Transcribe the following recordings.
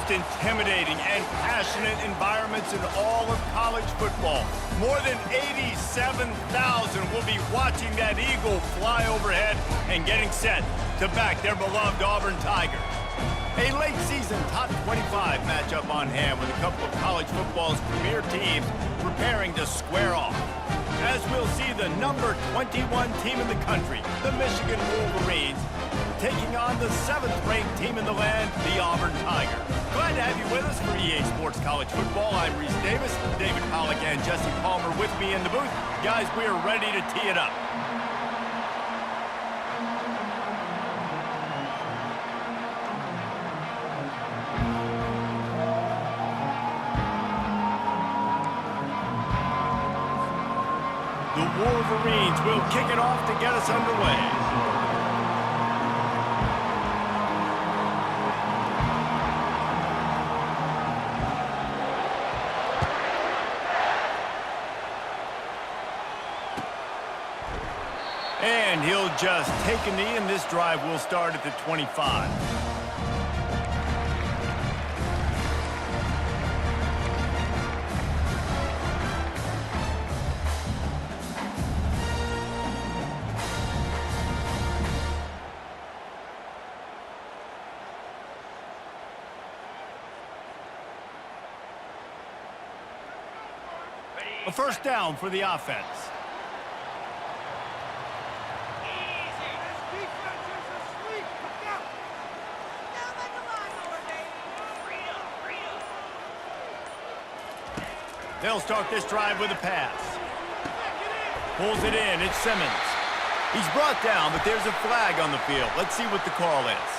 most intimidating and passionate environments in all of college football. More than 87,000 will be watching that eagle fly overhead and getting set to back their beloved Auburn Tigers. A late-season top 25 matchup on hand with a couple of college football's premier teams preparing to square off. As we'll see the number 21 team in the country, the Michigan Wolverines, taking on the 7th-ranked team in the land, the Auburn Tigers. Glad to have you with us for EA Sports College Football. I'm Reese Davis, David Pollack and Jesse Palmer with me in the booth. Guys, we are ready to tee it up. The Wolverines will kick it off to get us underway. And he'll just take a knee, and this drive will start at the 25. A first down for the offense. They'll start this drive with a pass. Pulls it in. It's Simmons. He's brought down, but there's a flag on the field. Let's see what the call is.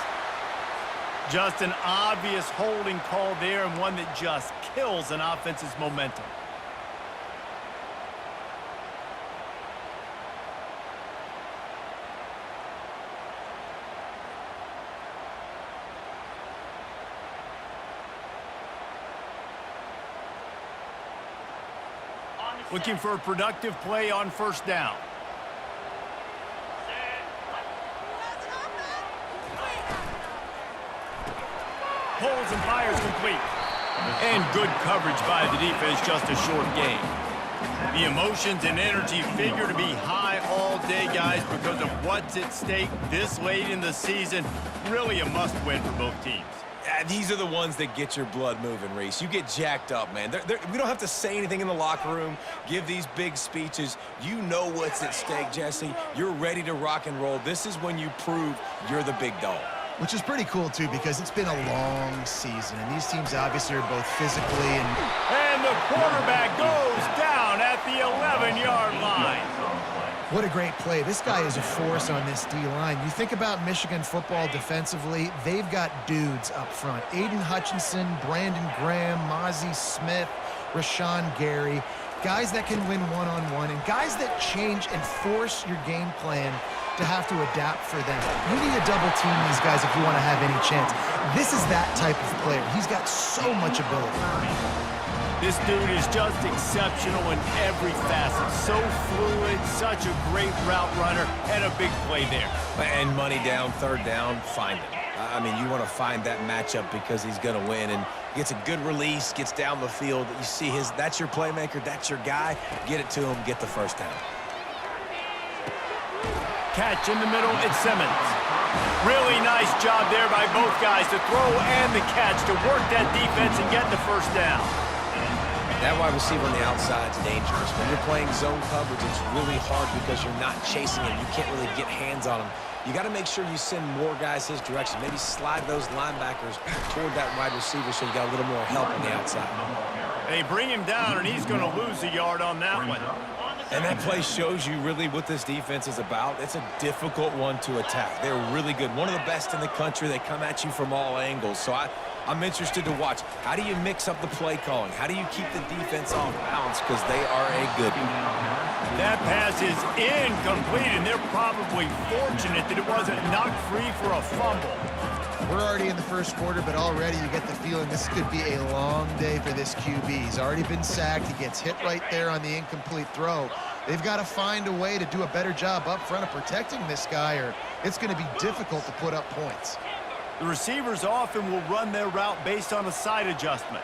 Just an obvious holding call there, and one that just kills an offense's momentum. Looking for a productive play on first down. Pulls and fires complete. And good coverage by the defense, just a short gain. The emotions and energy figure to be high all day, guys, because of what's at stake this late in the season. Really a must-win for both teams. These are the ones that get your blood moving, Reese. You get jacked up, man. We don't have to say anything in the locker room, give these big speeches. You know what's at stake, Jesse. You're ready to rock and roll. This is when you prove you're the big dog. Which is pretty cool, too, because it's been a long season, and these teams obviously are both physically and... And the quarterback goes down at the 11-yard line. What a great play. This guy is a force on this D-line. You think about Michigan football defensively, they've got dudes up front. Aiden Hutchinson, Brandon Graham, Mozzie Smith, Rashawn Gary. Guys that can win one-on-one and guys that change and force your game plan to have to adapt for them. You need to double team these guys if you want to have any chance. This is that type of player. He's got so much ability. This dude is just exceptional in every facet. So fluid, such a great route runner, and a big play there. And money down, third down, find it. I mean, you want to find that matchup because he's going to win. And gets a good release, gets down the field. You see that's your playmaker, that's your guy. Get it to him, get the first down. Catch in the middle, it's Simmons. Really nice job there by both guys to throw and the catch to work that defense and get the first down. That wide receiver on the outside is dangerous. When you're playing zone coverage, it's really hard because you're not chasing him. You can't really get hands on him. You got to make sure you send more guys his direction. Maybe slide those linebackers toward that wide receiver so you got a little more help on the outside. They bring him down, and he's going to lose a yard on that one. And that play shows you really what this defense is about. It's a difficult one to attack. They're really good. One of the best in the country. They come at you from all angles. So I'm interested to watch. How do you mix up the play calling? How do you keep the defense off balance? Because they are a good one. That pass is incomplete, and they're probably fortunate that it wasn't knocked free for a fumble. We're already in the first quarter, but already you get the feeling this could be a long day for this QB. He's already been sacked. He gets hit right there on the incomplete throw. They've got to find a way to do a better job up front of protecting this guy, or it's going to be difficult to put up points. The receivers often will run their route based on a side adjustment.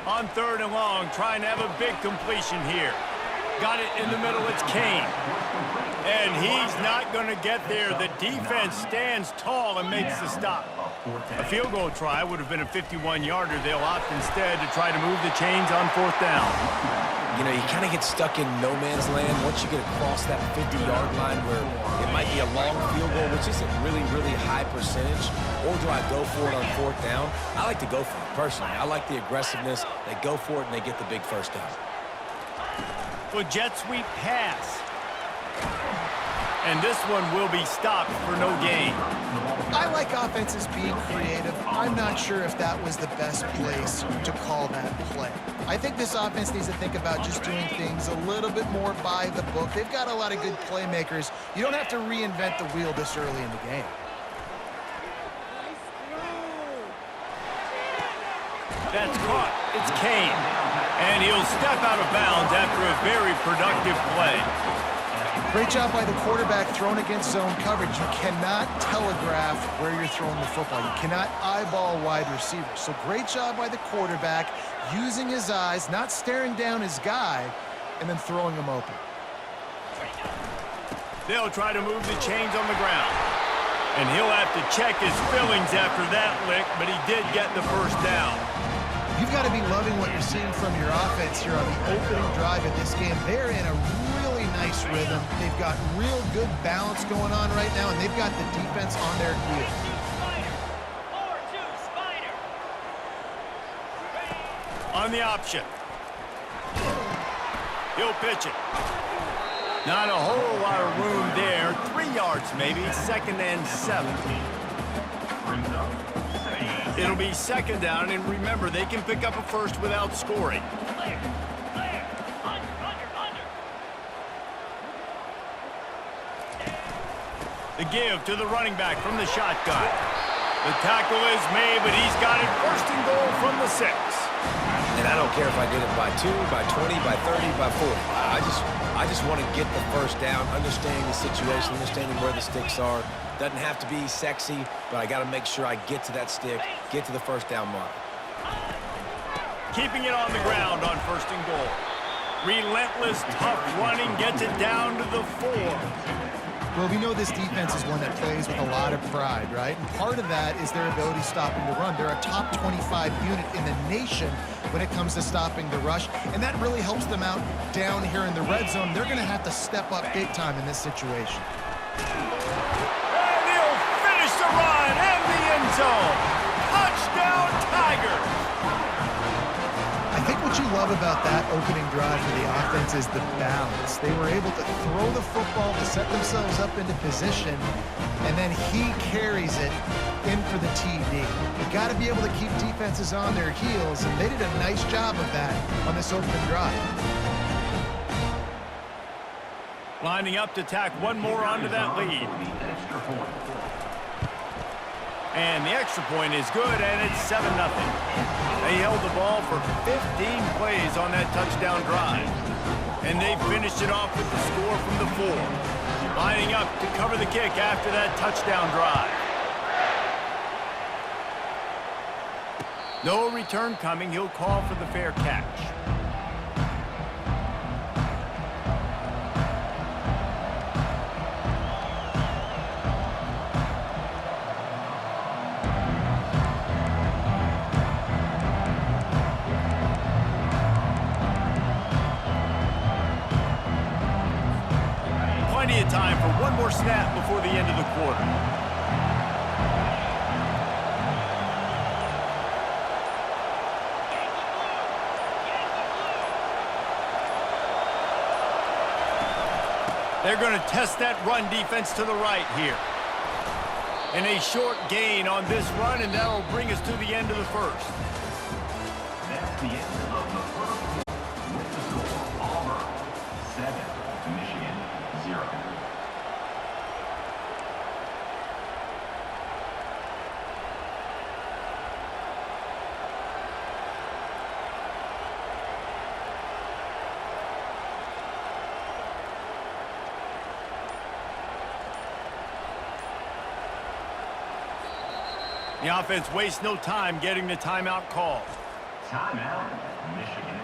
On 3rd and long, trying to have a big completion here. Got it in the middle, it's Kane. And he's not going to get there. The defense stands tall and makes the stop. A field goal try would have been a 51-yarder. They'll opt instead to try to move the chains on 4th down. You know, you kind of get stuck in no man's land once you get across that 50-yard line where it might be a long field goal, which isn't really high percentage, or do I go for it on 4th down? I like to go for it, personally. I like the aggressiveness. They go for it, and they get the big first down. Well, jet sweep pass. And this one will be stopped for no gain. I like offenses being creative. I'm not sure if that was the best place to call that play. I think this offense needs to think about just doing things a little bit more by the book. They've got a lot of good playmakers. You don't have to reinvent the wheel this early in the game. That's caught. It's Kane. And he'll step out of bounds after a very productive play. Great job by the quarterback throwing against zone coverage. You cannot telegraph where you're throwing the football. You cannot eyeball wide receivers. So great job by the quarterback using his eyes, not staring down his guy, and then throwing him open. They'll try to move the chains on the ground. And he'll have to check his fillings after that lick, but he did get the first down. You've got to be loving what you're seeing from your offense here on the opening drive of this game. They're in a really nice rhythm. They've got real good balance going on right now, and they've got the defense on their heels. On the option. He'll pitch it. Not a whole lot of room there. 3 yards maybe. 2nd and 7. It'll be 2nd down, and remember, they can pick up a first without scoring. The give to the running back from the shotgun. The tackle is made, but he's got it 1st and goal from the 6. And I don't care if I did it by 2, by 20, by 30, by 40. I just want to get the first down, understanding the situation, understanding where the sticks are. Doesn't have to be sexy, but I got to make sure I get to that stick, get to the first down mark. Keeping it on the ground on 1st and goal. Relentless, tough running gets it down to the 4. Well, we know this defense is one that plays with a lot of pride, right? And part of that is their ability stopping the run. They're a top 25 unit in the nation when it comes to stopping the rush, and that really helps them out down here in the red zone. They're going to have to step up big time in this situation. And he'll finish the run and the end zone. Touchdown, Tigers! I think what you love about that opening drive for the offense is the balance. They were able to throw the football to set themselves up into position, and then he carries it in for the TD. You've got to be able to keep defenses on their heels, and they did a nice job of that on this opening drive. Lining up to tack one more onto that lead. And the extra point is good, and it's 7-0. They held the ball for 15 plays on that touchdown drive. And they finished it off with the score from the 4. Lining up to cover the kick after that touchdown drive. No return coming. He'll call for the fair catch. Plenty of time for one more snap before the end of the quarter. They're going to test that run defense to the right here. And a short gain on this run, and that'll bring us to the end of the first. That's the end of the first. With the score, Auburn 7, Michigan 0. The offense wastes no time getting the timeout called. Timeout, Michigan.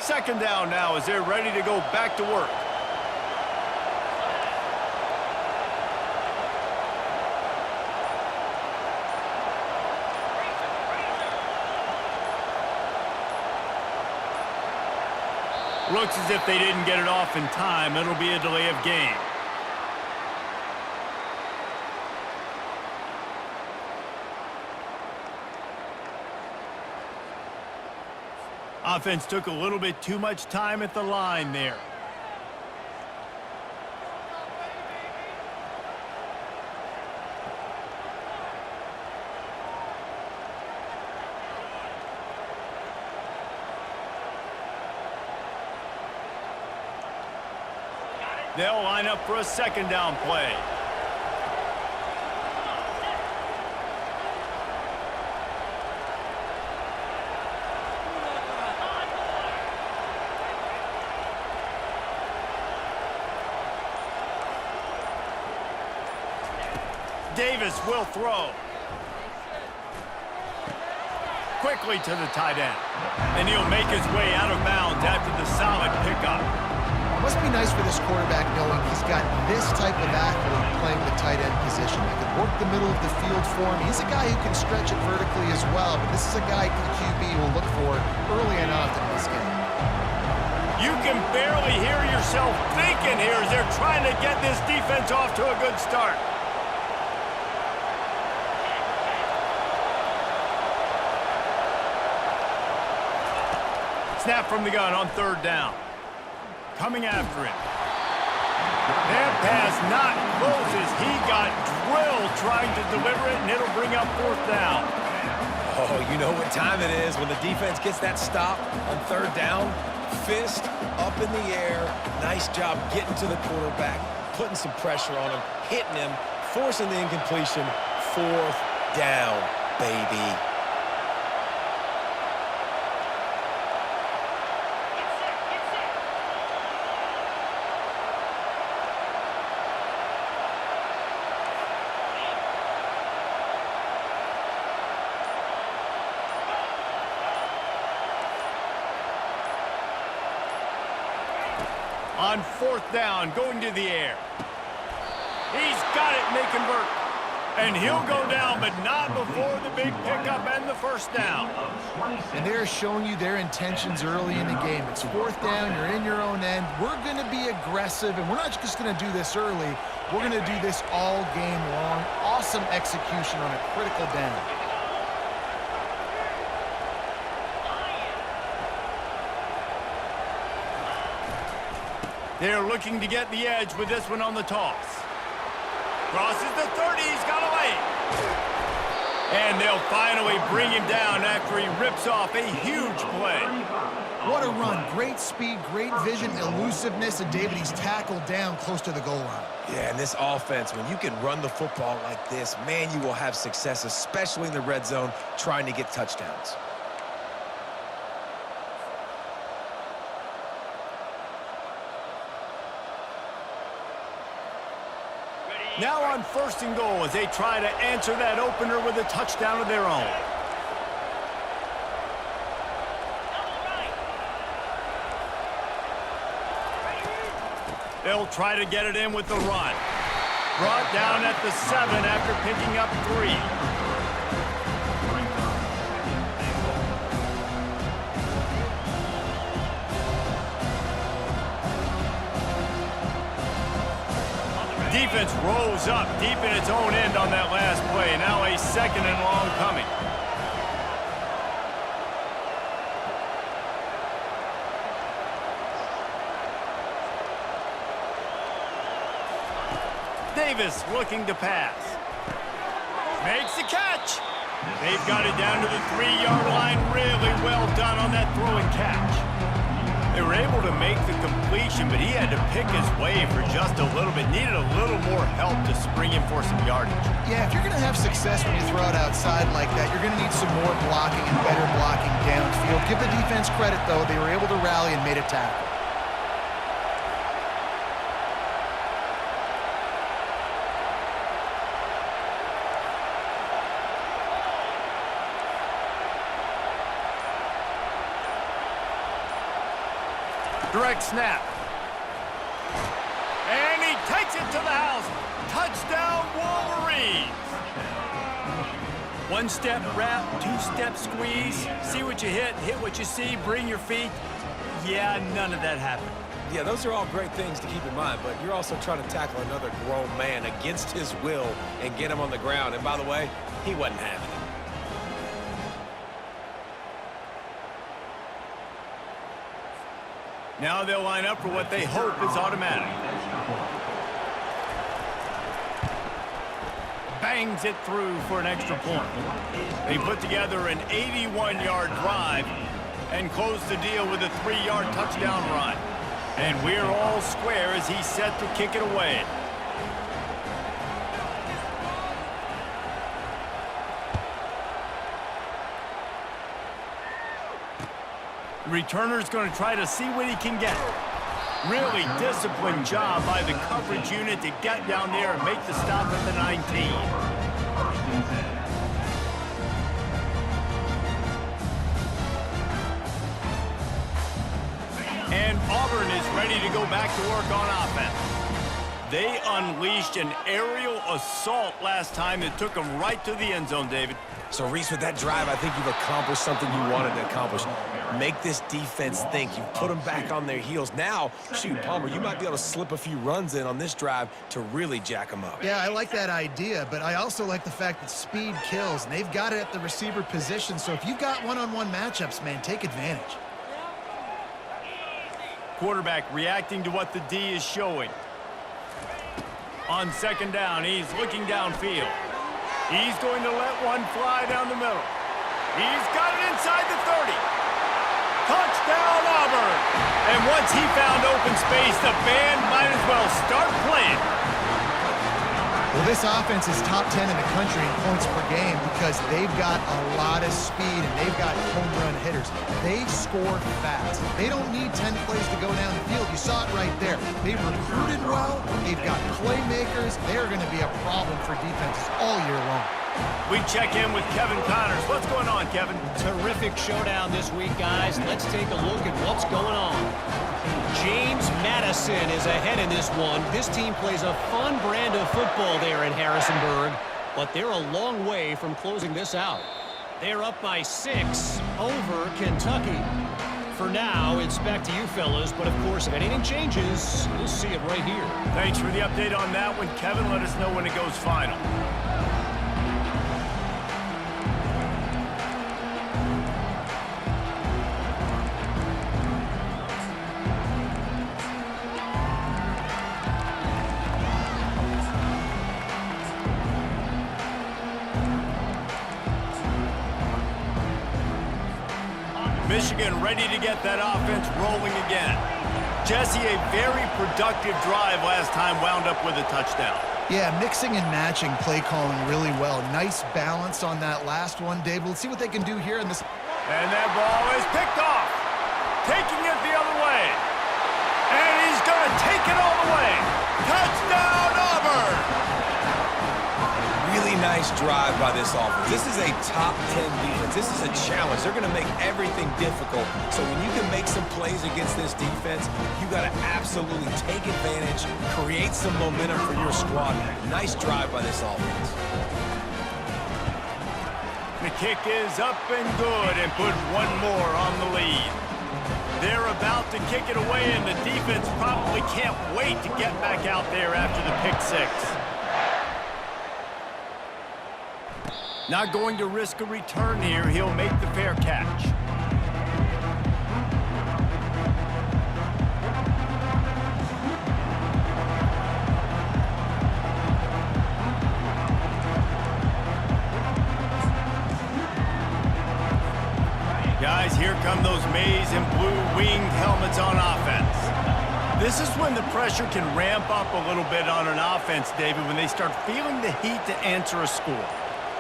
Second down now as they're ready to go back to work. Looks as if they didn't get it off in time. It'll be a delay of game. Offense took a little bit too much time at the line there. They'll line up for a second down play. Davis will throw. Quickly to the tight end. And he'll make his way out of bounds after the solid pickup. Must be nice for this quarterback knowing he's got this type of athlete playing the tight end position. That could work the middle of the field for him. He's a guy who can stretch it vertically as well, but this is a guy the QB will look for early and often in this game. You can barely hear yourself thinking here as they're trying to get this defense off to a good start. Snap from the gun on third down. Coming after him. That pass not closes. He got drilled trying to deliver it, and it'll bring up fourth down. Oh, you know what time it is when the defense gets that stop on third down. Fist up in the air. Nice job getting to the quarterback, putting some pressure on him, hitting him, forcing the incompletion. Fourth down, baby. On fourth down, going to the air. He's got it, and they convert. And he'll go down, but not before the big pickup and the first down. And they're showing you their intentions early in the game. It's fourth down, you're in your own end. We're going to be aggressive, and we're not just going to do this early. We're going to do this all game long. Awesome execution on a critical down. They're looking to get the edge with this one on the toss. Crosses the 30, he's got away. And they'll finally bring him down after he rips off a huge play. What a run. Great speed, great vision, elusiveness, and David, he's tackled down close to the goal line. Yeah, and this offense, when you can run the football like this, man, you will have success, especially in the red zone, trying to get touchdowns. Now on first and goal as they try to answer that opener with a touchdown of their own. They'll try to get it in with the run. Brought down at the 7 after picking up 3. Defense rolls up deep in its own end on that last play. Now a second and long coming. Davis looking to pass. Makes the catch. They've got it down to the 3-yard line. Really well done on that throw and catch. They were able to make the completion, but he had to pick his way for just a little bit. Needed a little more help to spring him for some yardage. Yeah, if you're going to have success when you throw it outside like that, you're going to need some more blocking and better blocking down Give the defense credit, though. They were able to rally and made a tackle. Direct snap. And he takes it to the house. Touchdown, Wolverines. One-step wrap, two-step squeeze. See what you hit what you see, bring your feet. Yeah, none of that happened. Yeah, those are all great things to keep in mind, but you're also trying to tackle another grown man against his will and get him on the ground. And by the way, he wasn't having it. Now they'll line up for what they hope is automatic. Bangs it through for an extra point. They put together an 81-yard drive and close the deal with a 3-yard touchdown run. And we're all square as he's set to kick it away. Returner's going to try to see what he can get. Really disciplined job by the coverage unit to get down there and make the stop at the 19. And Auburn is ready to go back to work on offense. They unleashed an aerial assault last time that took them right to the end zone, David. So, Reese, with that drive, I think you've accomplished something you wanted to accomplish. Make this defense think. You put them back on their heels. Now, shoot, Palmer, you might be able to slip a few runs in on this drive to really jack them up. Yeah, I like that idea, but I also like the fact that speed kills, and they've got it at the receiver position. So if you've got one-on-one matchups, man, take advantage. Quarterback reacting to what the D is showing. On second down, he's looking downfield. He's going to let one fly down the middle. He's got it inside the 30. Touchdown, Auburn! And once he found open space, the band might as well start playing. Well, this offense is top 10 in the country in points per game because they've got a lot of speed and they've got home run hitters. They score fast. They don't need 10 plays to go down the field. You saw it right there. They've recruited well. They've got playmakers. They're going to be a problem for defenses all year long. We check in with Kevin Connors. What's going on, Kevin? Terrific showdown this week, guys. Let's take a look at what's going on. James Madison is ahead in this one. This team plays a fun brand of football there in Harrisonburg, but they're a long way from closing this out. They're up by 6 over Kentucky. For now, it's back to you fellas, but of course, if anything changes, you'll see it right here. Thanks for the update on that one, Kevin. Let us know when it goes final. Michigan ready to get that offense rolling again. Jesse, a very productive drive last time wound up with a touchdown. Yeah, mixing and matching play calling really well. Nice balance on that last one, Dave. Let's see what they can do here in this. And that ball is picked off. Taking it the other way. And he's going to take it all the way. Touchdown, Auburn! Really nice drive by this offense. This is a top 10 defense. This is a challenge. They're going to make everything difficult. So when you can make some plays against this defense, you got to absolutely take advantage, create some momentum for your squad. Nice drive by this offense. The kick is up and good and put one more on the lead. They're about to kick it away, and the defense probably can't wait to get back out there after the pick six. Not going to risk a return here. He'll make the fair catch. Guys, here come those maize and blue winged helmets on offense. This is when the pressure can ramp up a little bit on an offense, David, when they start feeling the heat to answer a score.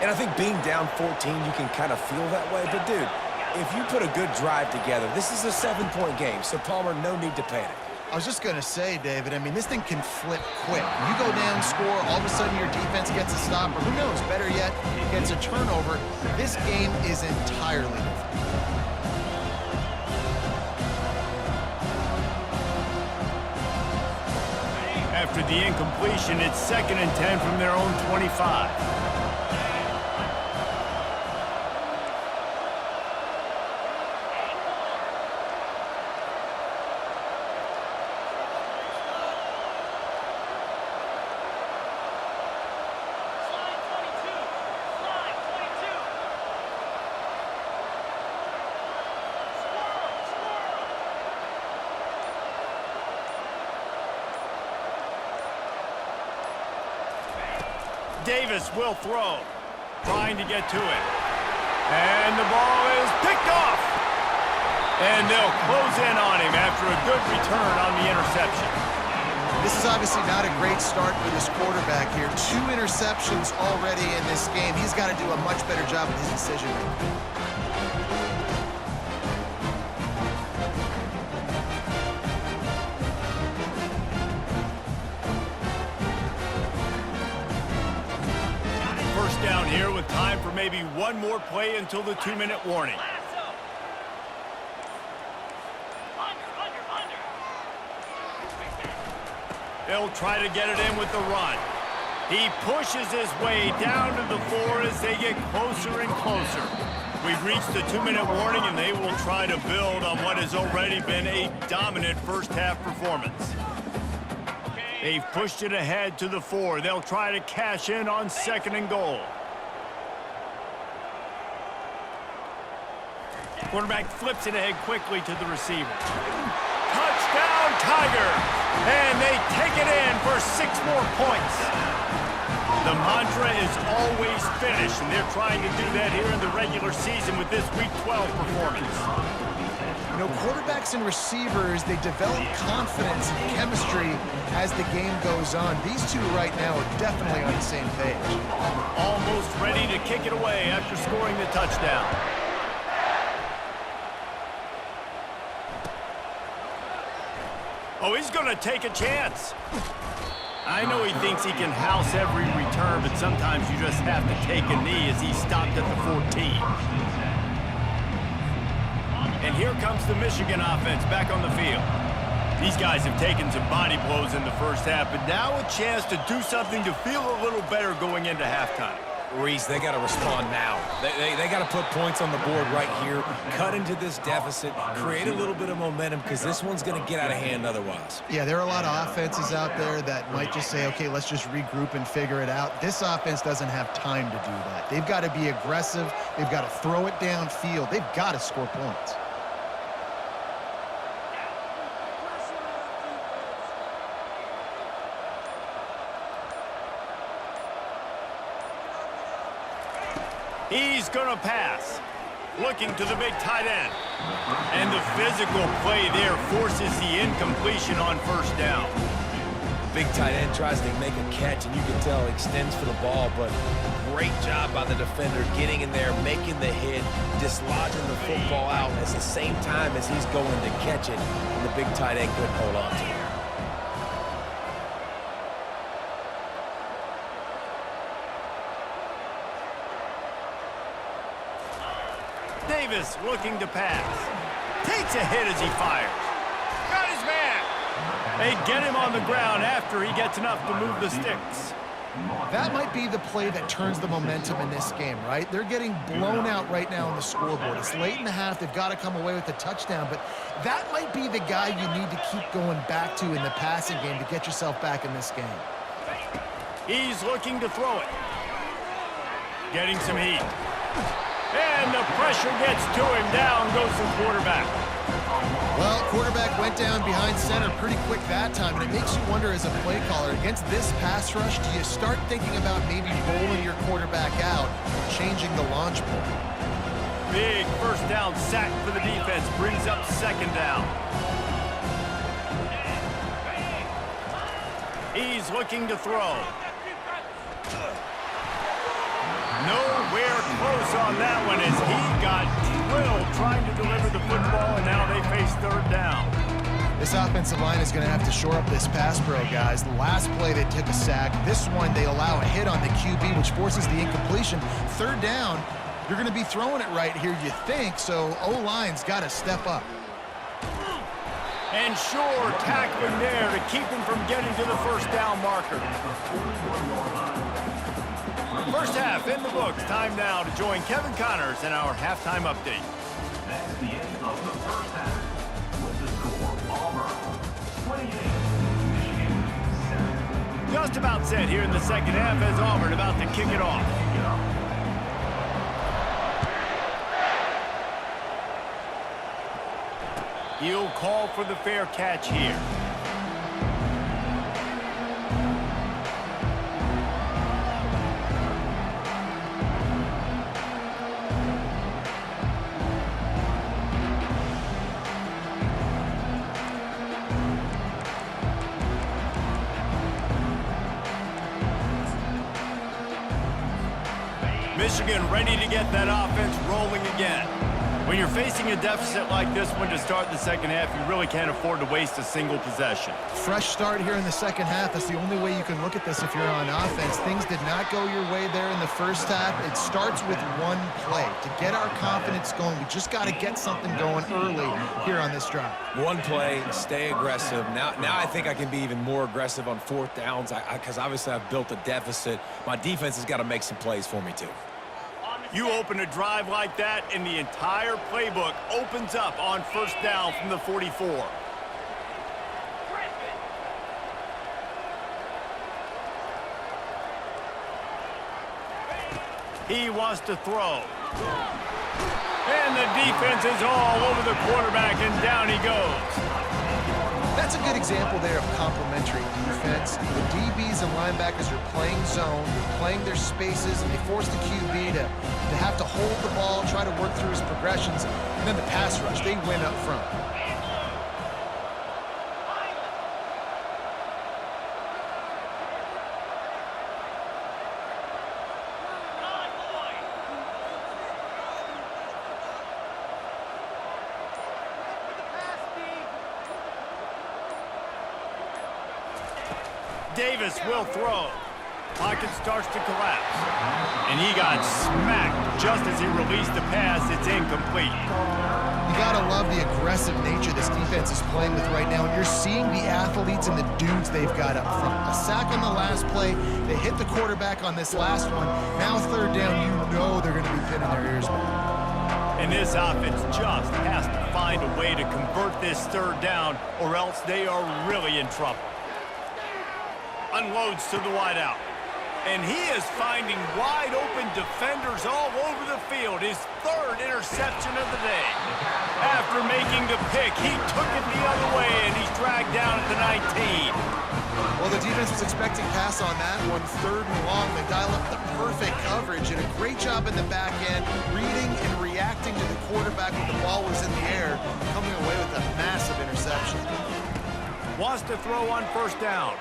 And I think being down 14, you can kind of feel that way. But, dude, if you put a good drive together, this is a 7-point game, so Palmer, no need to panic. I was just going to say, David, I mean, this thing can flip quick. You go down, score, all of a sudden your defense gets a stop, or who knows, better yet, gets a turnover. This game is entirely different. After the incompletion, it's 2nd and 10 from their own 25. Davis will throw, trying to get to it. And the ball is picked off. And they'll close in on him after a good return on the interception. This is obviously not a great start for this quarterback here. 2 interceptions already in this game. He's got to do a much better job with his decision-making. Down here with time for maybe one more play until the 2-minute warning. They'll try to get it in with the run. He pushes his way down to the floor as they get closer and closer. We've reached the 2-minute warning, and they will try to build on what has already been a dominant first-half performance. They've pushed it ahead to the 4. They'll try to cash in on 2nd and goal. Quarterback flips it ahead quickly to the receiver. Touchdown, Tigers! And they take it in for 6 more points. The mantra is always finish, and they're trying to do that here in the regular season with this Week 12 performance. You know, quarterbacks and receivers, they develop confidence and chemistry as the game goes on. These two right now are definitely on the same page. Almost ready to kick it away after scoring the touchdown. Oh, he's going to take a chance. I know he thinks he can house every return, but sometimes you just have to take a knee as he stopped at the 14. And here comes the Michigan offense back on the field. These guys have taken some body blows in the first half, but now a chance to do something to feel a little better going into halftime. Reese, they got to respond now. They got to put points on the board right here, cut into this deficit, create a little bit of momentum, because this one's going to get out of hand otherwise. Yeah, there are a lot of offenses out there that might just say, okay, let's just regroup and figure it out. This offense doesn't have time to do that. They've got to be aggressive. They've got to throw it downfield. They've got to score points. He's going to pass. Looking to the big tight end. And the physical play there forces the incompletion on 1st down. Big tight end tries to make a catch, and you can tell extends for the ball, but great job by the defender getting in there, making the hit, dislodging the football out at the same time as he's going to catch it, and the big tight end couldn't hold on to it. Davis looking to pass. Takes a hit as he fires. Got his man. They get him on the ground after he gets enough to move the sticks. That might be the play that turns the momentum in this game, right? They're getting blown out right now on the scoreboard. It's late in the half. They've got to come away with a touchdown, but that might be the guy you need to keep going back to in the passing game to get yourself back in this game. He's looking to throw it. Getting some heat. And the pressure gets to him. Down goes the quarterback. Well, quarterback went down behind center pretty quick that time, and it makes you wonder as a play caller, against this pass rush, do you start thinking about maybe bowling your quarterback out, changing the launch point? Big 1st down sack for the defense. Brings up 2nd down. He's looking to throw. Nowhere close on that one as he got drilled trying This offensive line is going to have to shore up this pass pro, guys. The last play they took a sack. This one they allow a hit on the QB, which forces the incompletion. Third down, you're going to be throwing it right here, you think, so O-line's got to step up. And sure, tackling there to keep him from getting to the first down marker. First half in the books. Time now to join Kevin Connors in our halftime update. That's the end of the first half. With the score, Auburn 28, Michigan 7. Just about set here in the second half as Auburn about to kick it off. He'll call for the fair catch here. Michigan ready to get that offense rolling again. When you're facing a deficit like this one to start the second half, you really can't afford to waste a single possession. Fresh start here in the second half. That's the only way you can look at this if you're on offense. Things did not go your way there in the first half. It starts with one play. To get our confidence going, we just got to get something going early here on this drive. One play, stay aggressive. Now I think I can be even more aggressive on fourth downs because obviously I've built a deficit. My defense has got to make some plays for me too. You open a drive like that, and the entire playbook opens up on first down from the 44. He wants to throw. And the defense is all over the quarterback, and down he goes. That's a good example there of complementary defense. The DBs and linebackers are playing zone, playing their spaces, and they force the QB to have to hold the ball, try to work through his progressions, and then the pass rush, they win up front. Davis will throw. Pocket starts to collapse. And he got smacked just as he released the pass. It's incomplete. You gotta love the aggressive nature this defense is playing with right now. And you're seeing the athletes and the dudes they've got up front. A sack on the last play. They hit the quarterback on this last one. Now third down, you know they're going to be pinning their ears back. And this offense just has to find a way to convert this third down, or else they are really in trouble. Unloads to the wideout. And he is finding wide-open defenders all over the field. His third interception of the day. After making the pick, he took it the other way, and he's dragged down at the 19. Well, the defense was expecting pass on that one. Third and long, they dial up the perfect coverage, and a great job in the back end, reading and reacting to the quarterback when the ball was in the air, coming away with a massive interception. Wants to throw on first down.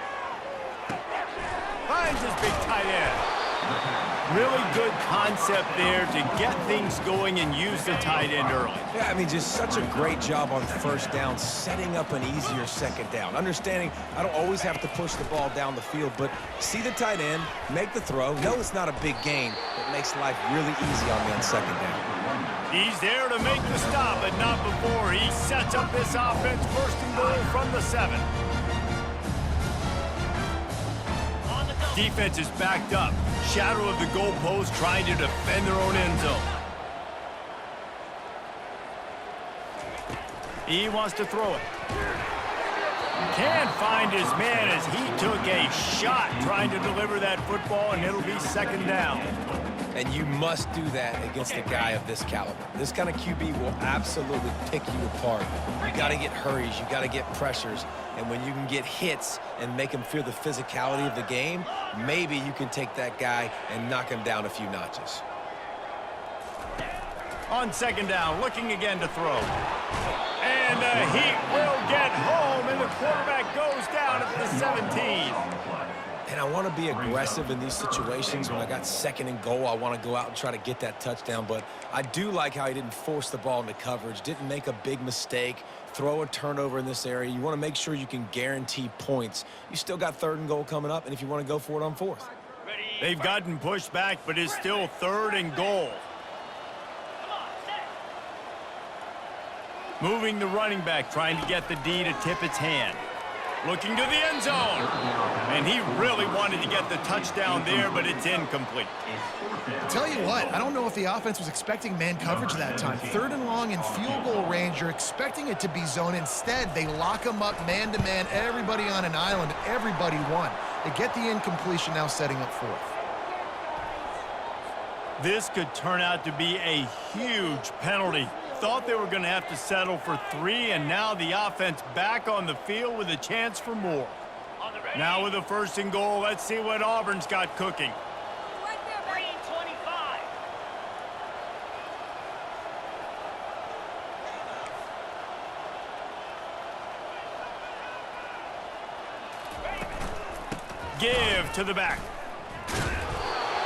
Finds his big tight end. Really good concept there to get things going and use the tight end early. Yeah, I mean, just such a great job on first down, setting up an easier second down. Understanding I don't always have to push the ball down the field, but see the tight end, make the throw. No, it's not a big gain. It makes life really easy on me on second down. He's there to make the stop, but not before. He sets up this offense first and goal from the 7. Defense is backed up. Shadow of the goalpost trying to defend their own end zone. He wants to throw it. Can't find his man as he took a shot trying to deliver that football, and it'll be second down. And you must do that against a guy of this caliber. This kind of QB will absolutely pick you apart. You got to get hurries. You got to get pressures. And when you can get hits and make him feel the physicality of the game, maybe you can take that guy and knock him down a few notches. On second down, looking again to throw. And the Heat will get home, and the quarterback goes down at the 17. And I want to be aggressive in these situations. When I got 2nd and goal, I want to go out and try to get that touchdown. But I do like how he didn't force the ball into coverage, didn't make a big mistake, throw a turnover in this area. You want to make sure you can guarantee points. You still got 3rd and goal coming up, and if you want to go for it on 4th. They've gotten pushed back, but it's still 3rd and goal. Moving the running back, trying to get the D to tip its hand. Looking to the end zone. And he really wanted to get the touchdown there, but it's incomplete. I'll tell you what, I don't know if the offense was expecting man coverage that time. 3rd and long in field goal range, you're expecting it to be zone. Instead, they lock them up man-to-man, everybody on an island, everybody won. They get the incompletion, now setting up 4th. This could turn out to be a huge penalty. Thought they were going to have to settle for 3, and now the offense back on the field with a chance for more. Now with a 1st and goal, let's see what Auburn's got cooking. Right there, Brady. 25. Give to the back.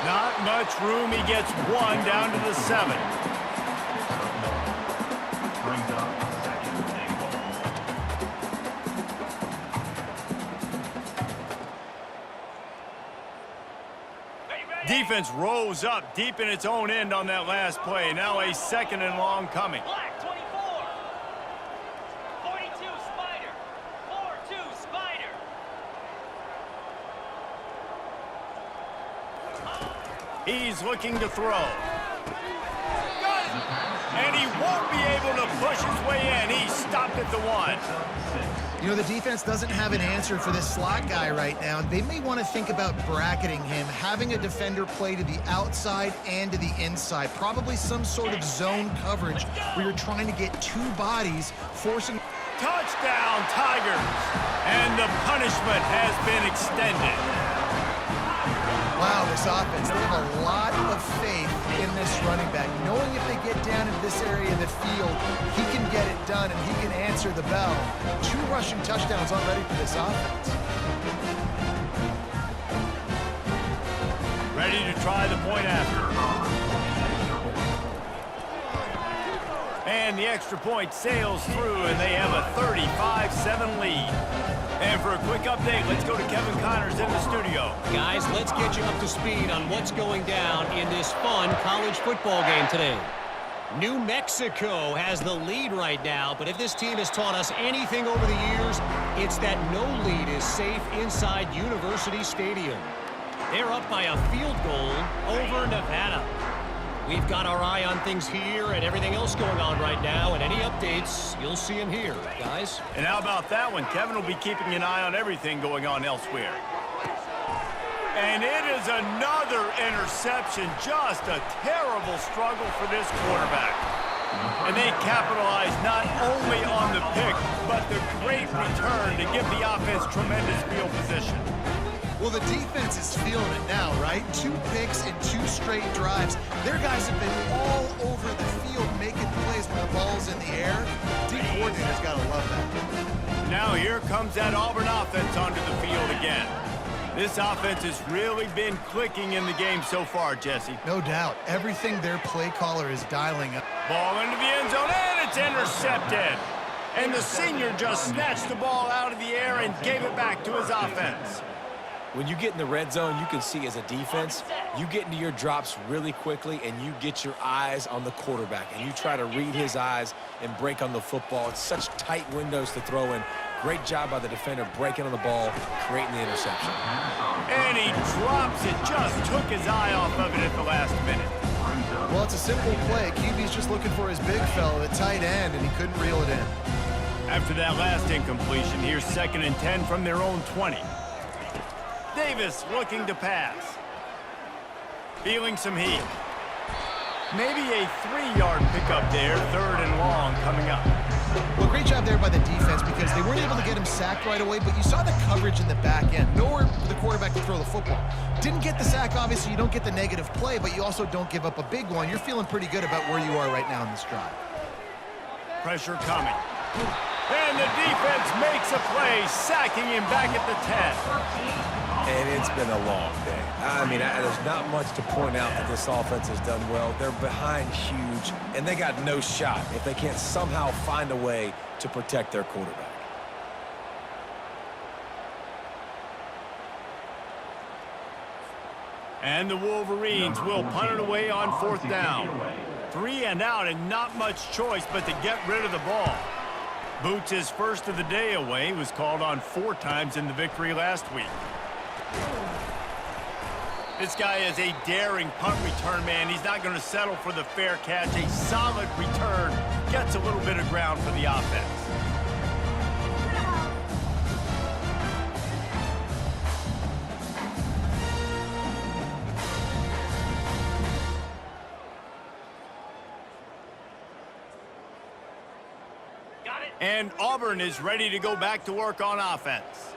Not much room. He gets 1 down to the 7. Brings up 2nd and goal. Defense rose up deep in its own end on that last play. Now a 2nd and long coming. Black, 24. 42, Spider. 4-2, Spider. He's looking to throw. Got it. And he won't be able to push his way in. He stopped at the 1. You know, the defense doesn't have an answer for this slot guy right now. They may want to think about bracketing him, having a defender play to the outside and to the inside. Probably some sort of zone coverage where you're trying to get 2 bodies, forcing... Touchdown, Tigers. And the punishment has been extended. Wow, this offense, they have a lot of faith in this running back. Knowing if they get down in this area of the field, he can get it done and he can answer the bell. 2 rushing touchdowns already for this offense. Ready to try the point after. And the extra point sails through, and they have a 35-7 lead. And for a quick update, let's go to Kevin Connors in the studio. Guys, let's get you up to speed on what's going down in this fun college football game today. New Mexico has the lead right now, but if this team has taught us anything over the years, it's that no lead is safe inside University Stadium. They're up by a field goal over Nevada. We've got our eye on things here and everything else going on right now, and any updates, you'll see them here, guys. And how about that one? Kevin will be keeping an eye on everything going on elsewhere. And it is another interception. Just a terrible struggle for this quarterback. And they capitalize not only on the pick, but the great return to give the offense tremendous field position. Well, the defense is feeling it now, right? 2 picks in 2 straight drives. Their guys have been all over the field making plays when the ball's in the air. Team coordinator's got to love that. Now here comes that Auburn offense onto the field again. This offense has really been clicking in the game so far, Jesse. No doubt. Everything their play caller is dialing up. Ball into the end zone, and it's intercepted. And the senior just snatched the ball out of the air and gave it back to his offense. When you get in the red zone, you can see as a defense, you get into your drops really quickly and you get your eyes on the quarterback and you try to read his eyes and break on the football. It's such tight windows to throw in. Great job by the defender breaking on the ball, creating the interception. And he drops it, just took his eye off of it at the last minute. Well, it's a simple play. QB's just looking for his big fella, the tight end, and he couldn't reel it in. After that last incompletion, here's 2nd and 10 from their own 20. Davis looking to pass. Feeling some heat. Maybe a 3-yard pickup there, 3rd and long coming up. Well, great job there by the defense because they weren't able to get him sacked right away, but you saw the coverage in the back end. Nowhere for the quarterback to throw the football. Didn't get the sack, obviously. You don't get the negative play, but you also don't give up a big one. You're feeling pretty good about where you are right now in this drive. Pressure coming. And the defense makes a play, sacking him back at the 10. And it's been a long day. I mean, there's not much to point out that this offense has done well. They're behind huge, and they got no shot if they can't somehow find a way to protect their quarterback. And the Wolverines will punt it away on 4th down. 3 and out, and not much choice but to get rid of the ball. Boots' first of the day away was called on 4 times in the victory last week. This guy is a daring punt return man. He's not going to settle for the fair catch. A solid return gets a little bit of ground for the offense. And Auburn is ready to go back to work on offense.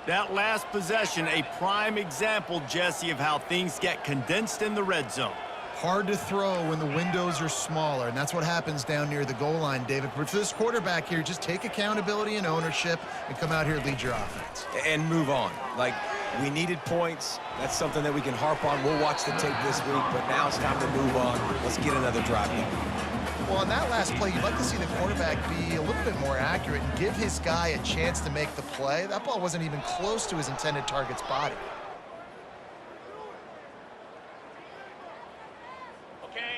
That last possession, a prime example, Jesse, of how things get condensed in the red zone. Hard to throw when the windows are smaller, and that's what happens down near the goal line, David. But for this quarterback here, just take accountability and ownership and come out here and lead your offense. And move on. Like, we needed points. That's something that we can harp on. We'll watch the tape this week, but now it's time to move on. Let's get another drive in. Well, on that last play, you'd like to see the quarterback be a little bit more accurate and give his guy a chance to make the play. That ball wasn't even close to his intended target's body.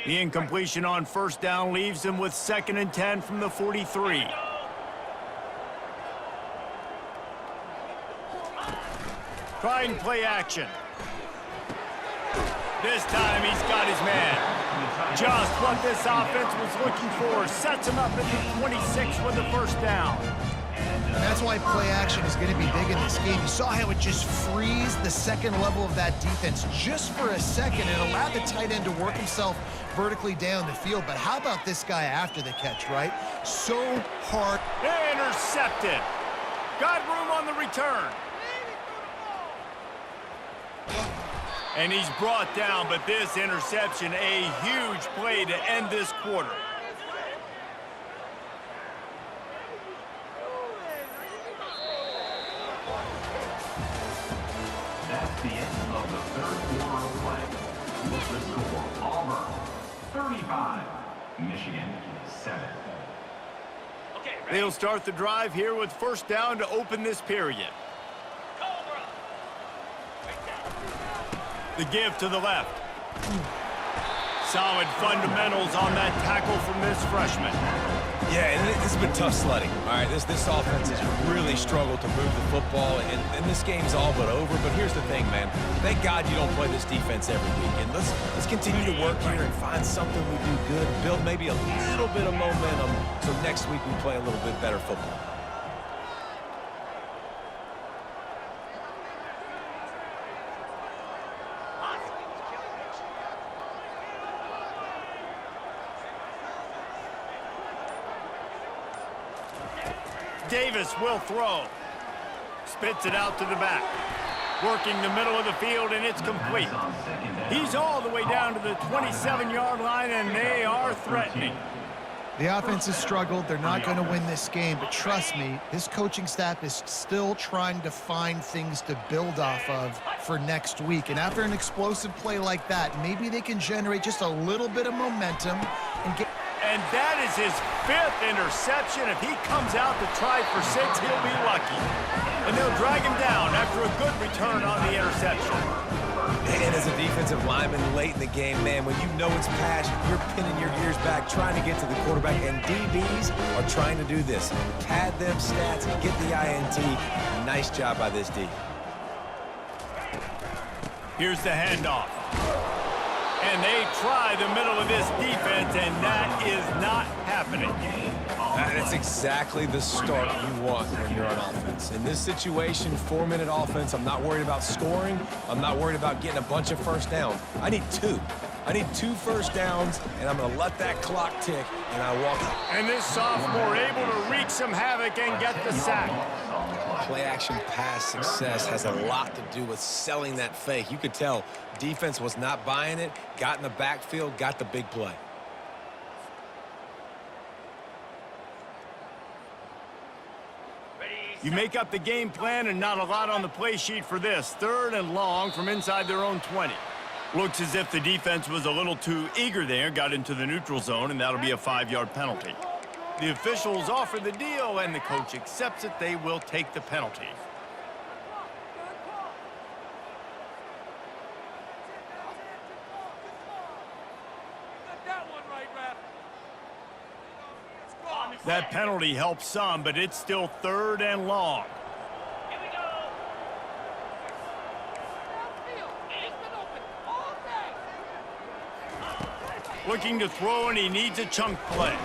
The incompletion on 1st down leaves him with 2nd and 10 from the 43. Trying play action. This time he's got his man. Just what this offense was looking for. Sets him up at the 26 with the 1st down. And that's why play action is going to be big in this game. You saw how it just frees the second level of that defense just for a second and allowed the tight end to work himself vertically down the field. But how about this guy after the catch, right? So hard. Intercepted. Got room on the return. And he's brought down, but this interception, a huge play to end this quarter. That's the end of the 3rd quarter of play. With the score, Auburn 35, Michigan 7. They'll start the drive here with 1st down to open this period. The give to the left. Solid fundamentals on that tackle from this freshman. Yeah, and this has been tough sledding. All right, this offense has really struggled to move the football, and this game's all but over. But here's the thing, man. Thank God you don't play this defense every week. And let's continue to work here and find something we do good, build maybe a little bit of momentum so next week we play a little bit better football. Davis will throw. Spits it out to the back. Working the middle of the field, and it's complete. He's all the way down to the 27-yard line, and they are threatening. The offense has struggled. They're not going to win this game, but trust me, this coaching staff is still trying to find things to build off of for next week. And after an explosive play like that, maybe they can generate just a little bit of momentum and get... And that is his 5th interception. If he comes out to try for 6, he'll be lucky. And they'll drag him down after a good return on the interception. And as a defensive lineman late in the game, man, when you know it's pass, you're pinning your ears back, trying to get to the quarterback, and DBs are trying to do this. Pad them stats, get the INT. Nice job by this D. Here's the handoff. And they try the middle of this defense, and that is not happening. That's exactly the start you want when you're on offense. In this situation, 4-minute offense, I'm not worried about scoring. I'm not worried about getting a bunch of 1st downs. I need 2. I need 2 1st downs, and I'm going to let that clock tick, and I walk out. And this sophomore able to wreak some havoc and get the sack. Play-action pass success has a lot to do with selling that fake. You could tell defense was not buying it, got in the backfield, got the big play. You make up the game plan and not a lot on the play sheet for this. 3rd and long from inside their own 20. Looks as if the defense was a little too eager there, got into the neutral zone, and that'll be a 5-yard penalty. The officials offer the deal, and the coach accepts it. They will take the penalty. That penalty helps some, but it's still 3rd and long. Here we go. He's been open all day. Looking to throw, and he needs a chunk play.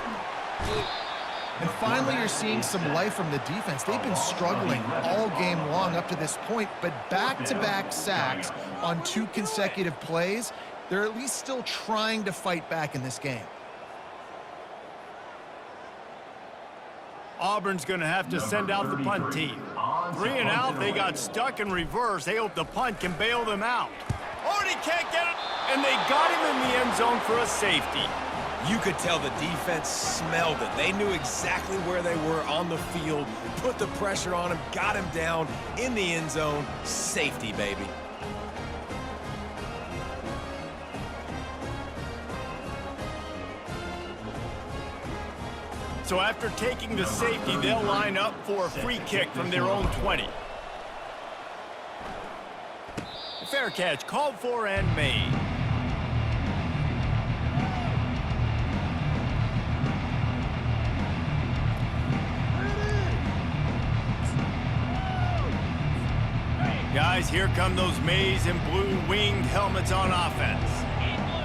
And finally, you're seeing some life from the defense. They've been struggling all game long up to this point, but back-to-back sacks on 2 consecutive plays, they're at least still trying to fight back in this game. Auburn's going to have to send out the punt team. 3 and out, they got stuck in reverse. They hope the punt can bail them out. Oh, and he can't get it, and they got him in the end zone for a safety. You could tell the defense smelled it. They knew exactly where they were on the field, put the pressure on him, got him down in the end zone. Safety, baby. So after taking the safety, they'll line up for a free kick from their own 20. Fair catch called for and made. Guys, here come those maize and blue winged helmets on offense.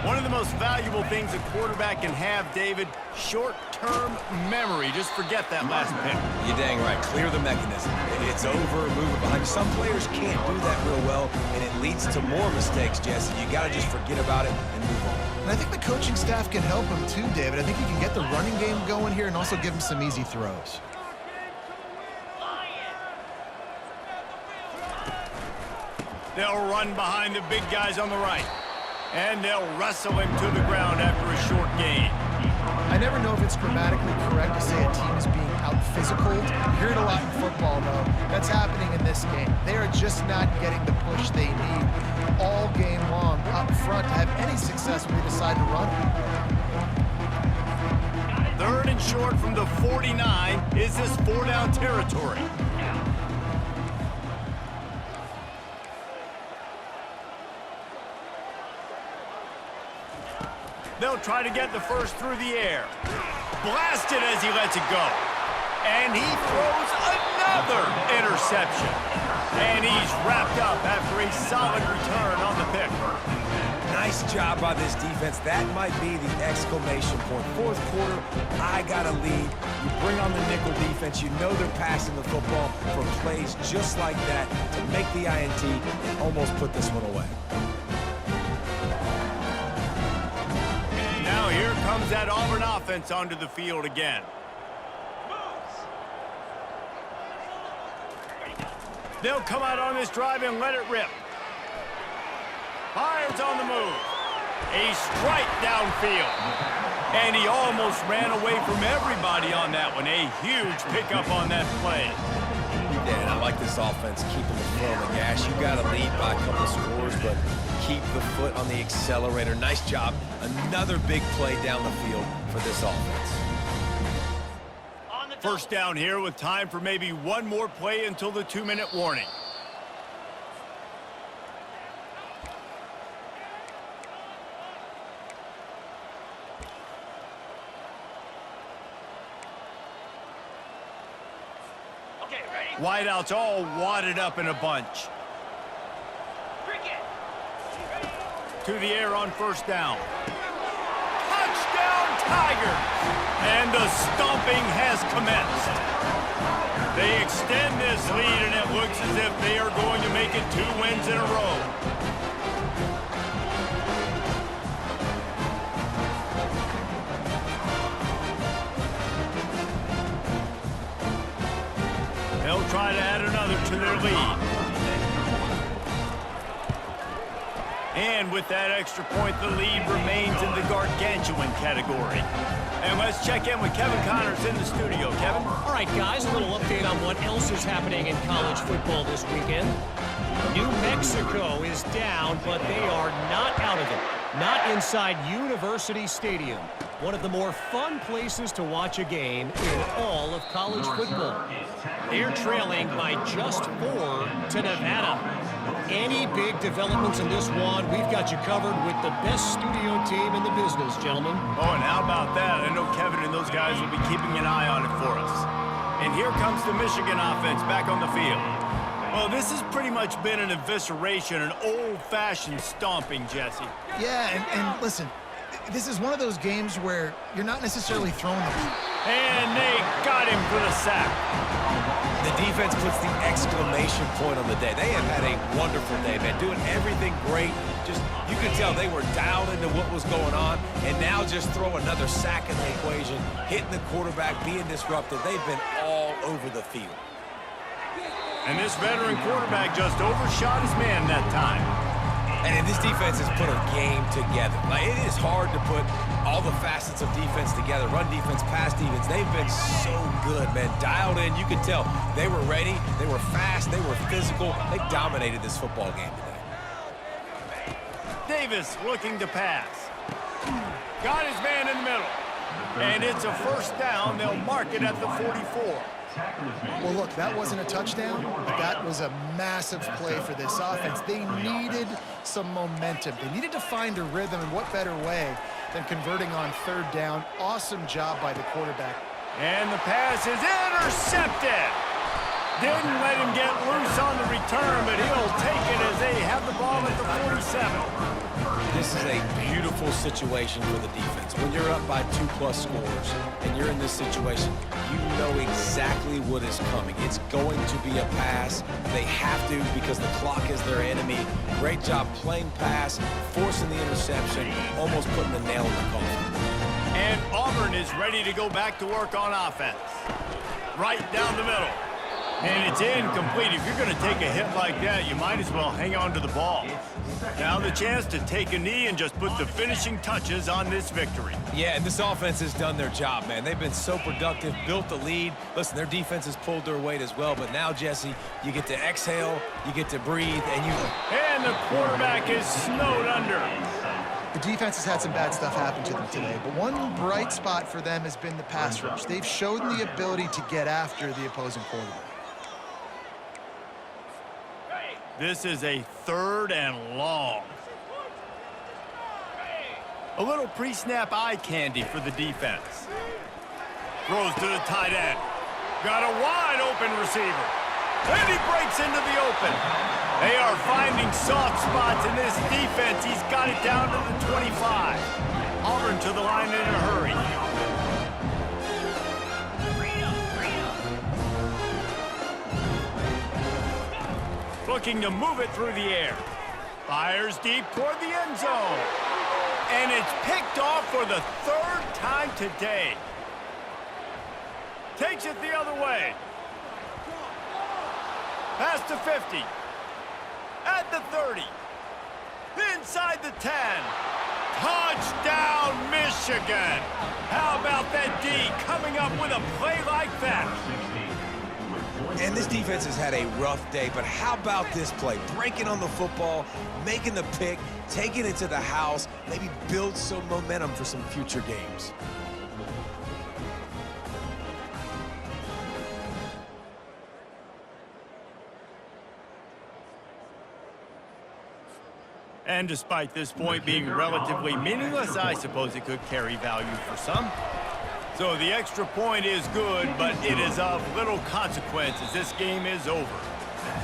One of the most valuable things a quarterback can have, David, short-term memory. Just forget that last pick. You're dang right. Clear the mechanism. It's over, move it behind. Some players can't do that real well, and it leads to more mistakes, Jesse. You got to just forget about it and move on. And I think the coaching staff can help him too, David. I think he can get the running game going here and also give him some easy throws. They'll run behind the big guys on the right. And they'll wrestle him to the ground after a short gain. I never know if it's grammatically correct to say a team is being out-physicaled. You hear it a lot in football, though. That's happening in this game. They are just not getting the push they need all game long up front to have any success when they decide to run it. 3rd and short from the 49. Is this 4-down territory? They'll try to get the first through the air. Blasted as he lets it go. And he throws another interception. And he's wrapped up after a solid return on the pick. Nice job by this defense. That might be the exclamation point. 4th quarter, I got a lead. You bring on the nickel defense. You know they're passing the football for plays just like that to make the INT and almost put this one away. Now here comes that Auburn offense onto the field again. They'll come out on this drive and let it rip. Fires on the move. A strike downfield. And he almost ran away from everybody on that one. A huge pickup on that play. Yeah, and I like this offense, keeping the foot on the gas. You got to lead by a couple scores, but keep the foot on the accelerator. Nice job. Another big play down the field for this offense. First down here with time for maybe one more play until the 2-minute warning. Okay, ready? Wideouts all wadded up in a bunch. To the air on first down. Touchdown, Tigers! And the stomping has commenced. They extend this lead, and it looks as if they are going to make it 2 wins in a row. They'll try to add another to their lead. And with that extra point, the lead remains in the gargantuan category. And let's check in with Kevin Connors in the studio. Kevin? All right, guys, a little update on what else is happening in college football this weekend. New Mexico is down, but they are not out of it. Not inside University Stadium, one of the more fun places to watch a game in all of college football. They're trailing by just 4 to Nevada. Any big developments in this one, we've got you covered with the best studio team in the business, gentlemen. Oh, and how about that? I know Kevin and those guys will be keeping an eye on it for us. And here comes the Michigan offense back on the field. Well, this has pretty much been an evisceration, an old-fashioned stomping, Jesse. Yeah, and listen, this is one of those games where you're not necessarily throwing the ball. And they got him for the sack. The defense puts the exclamation point on the day. They have had a wonderful day, man, doing everything great. Just, you could tell they were dialed into what was going on, and now just throw another sack in the equation, hitting the quarterback, being disruptive. They've been all over the field. And this veteran quarterback just overshot his man that time. And this defense has put a game together. Like, it is hard to put all the facets of defense together. Run defense, pass defense. They've been so good, man. Dialed in. You could tell they were ready. They were fast. They were physical. They dominated this football game today. Davis looking to pass. Got his man in the middle. And it's a first down. They'll mark it at the 44. Well, look, that wasn't a touchdown, but that was a massive play for this offense. They needed some momentum. They needed to find a rhythm, and what better way than converting on third down. Awesome job by the quarterback. And the pass is intercepted. Didn't let him get loose on the return, but he'll take it as they have the ball at the 47. This is a beautiful situation for the defense. When you're up by 2+ scores and you're in this situation, you know exactly what is coming. It's going to be a pass. They have to because the clock is their enemy. Great job playing pass, forcing the interception, almost putting the nail in the coffin. And Auburn is ready to go back to work on offense. Right down the middle. And it's incomplete. If you're going to take a hit like that, you might as well hang on to the ball. Now the chance to take a knee and just put the finishing touches on this victory. Yeah, and this offense has done their job, man. They've been so productive, built the lead. Listen, their defense has pulled their weight as well, but now, Jesse, you get to exhale, you get to breathe, and you... And the quarterback is snowed under. The defense has had some bad stuff happen to them today, but one bright spot for them has been the pass rush. They've shown the ability to get after the opposing quarterback. This is a 3rd and long. A little pre-snap eye candy for the defense. Throws to the tight end. Got a wide open receiver. And he breaks into the open. They are finding soft spots in this defense. He's got it down to the 25. Auburn to the line in a hurry. Looking to move it through the air. Fires deep toward the end zone. And it's picked off for the 3rd time today. Takes it the other way. Past the 50. At the 30. Inside the 10. Touchdown, Michigan. How about that D coming up with a play like that? And this defense has had a rough day, but how about this play? Breaking on the football, making the pick, taking it to the house, maybe build some momentum for some future games. And despite this point being relatively meaningless, I suppose it could carry value for some. So the extra point is good, but it is of little consequence as this game is over.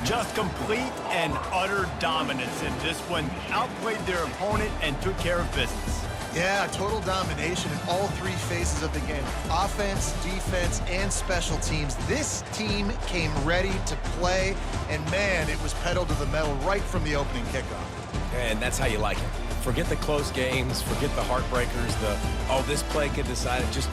Just complete and utter dominance in this one. Outplayed their opponent and took care of business. Yeah, total domination in all 3 phases of the game. Offense, defense, and special teams. This team came ready to play, and man, it was pedal to the metal right from the opening kickoff. And that's how you like it. Forget the close games, forget the heartbreakers, oh, this play could decide it. Just